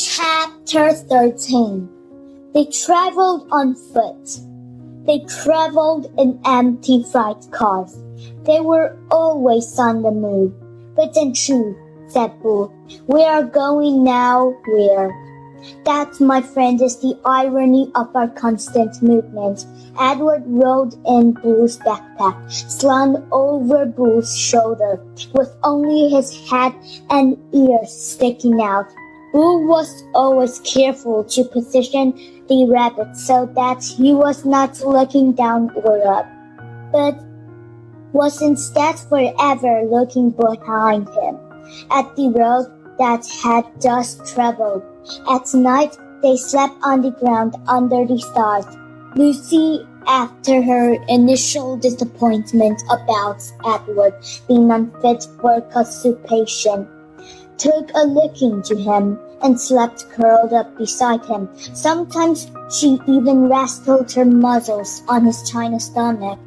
Chapter 13. They traveled on foot. They traveled in empty freight cars. They were always on the move. But in truth, said Bull, we are going nowhere. That, my friend, is the irony of our constant movement. Edward rolled in Bull's backpack, slung over Bull's shoulder, with only his head and ears sticking out. Bull was always careful to position the rabbit so that he was not looking down or up, but was instead forever looking behind him, at the road that had just traveled. At night, they slept on the ground under the stars. Lucy, after her initial disappointment about Edward being unfit for constipation, took a liking to him and slept curled up beside him. Sometimes she even rascaled her muzzles on his china stomach.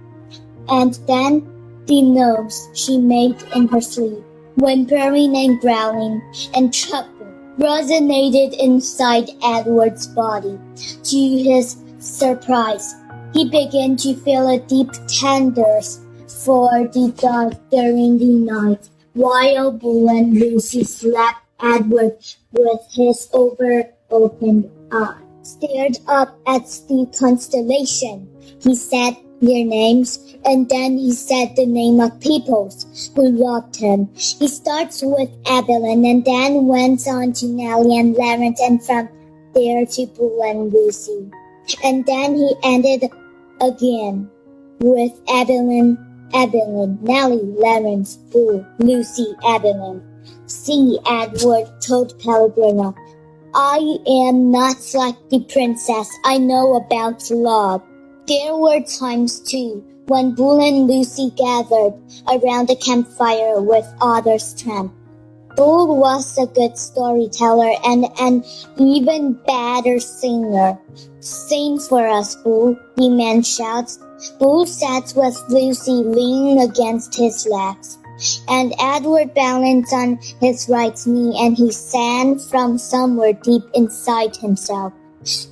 And then the noise she made in her sleep, whimpering and growling and chuckling, resonated inside Edward's body. To his surprise, he began to feel a deep tenderness for the dog during the night. While Bull and Lucy slept, Edward, with his opened eyes, stared up at the constellation. He said their names, and then he said the name of peoples who loved him. He starts with Evelyn and then went on to Nellie and Lawrence, and from there to Bull and Lucy. And then he ended again with Evelyn, Nellie, Lawrence, Bull, Lucy, Evelyn. See, Edward told Pellegrino, I am not like the princess I know about love. There were times, too, when Bull and Lucy gathered around the campfire with others tramp. Bull was a good storyteller and an even better singer. Sing for us, Bull, the man shouts. Bull sat with Lucy leaning against his legs, and Edward balanced on his right knee, and he sang from somewhere deep inside himself.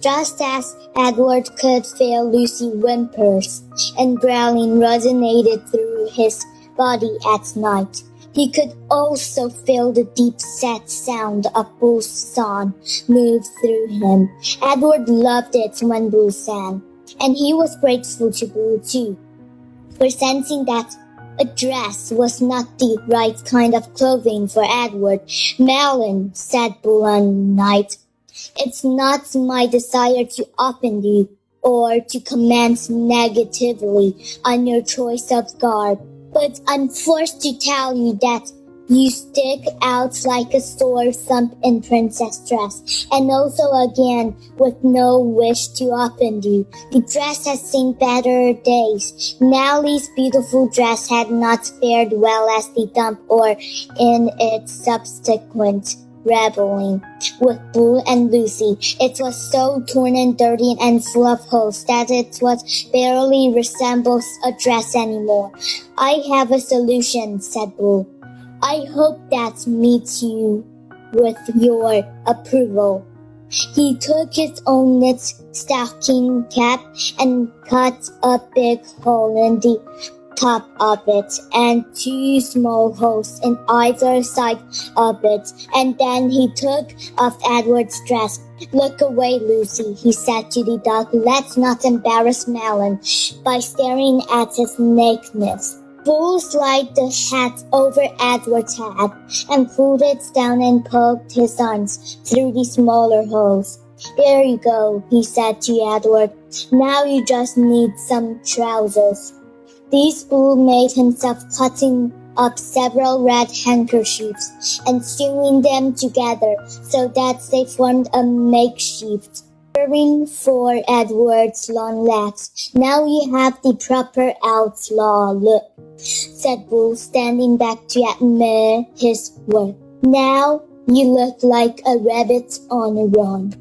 Just as Edward could feel Lucy's whimpers and growling resonated through his body at night, he could also feel the deep set sound of Bull's song move through him. Edward loved it when Bull sang, and he was grateful to Bull too, for sensing that a dress was not the right kind of clothing for Edward. Melon, said Bull one night, it's not my desire to offend you or to comment negatively on your choice of garb, but I'm forced to tell you that you stick out like a sore thumb in princess dress, and also again with no wish to offend you. The dress has seen better days. Nellie's beautiful dress had not fared well as the dump or in its subsequent reveling with Bull and Lucy. It was so torn and dirty and full of holes that it barely resembles a dress anymore. I have a solution, said Bull. I hope that meets you with your approval. He took his own knit stocking cap and cut a big hole in the top of it and two small holes in either side of it, and then he took off Edward's dress. Look away, Lucy, he said to the dog. Let's not embarrass Melon by staring at his nakedness. Bull slid the hat over Edward's head and pulled it down and poked his arms through the smaller holes. There you go, he said to Edward. Now you just need some trousers. This Bull made himself, cutting up several red handkerchiefs and sewing them together so that they formed a makeshift covering for Edward's long legs. Now you have the proper outlaw look, said Bull, standing back to admire his work. Now you look like a rabbit on a run.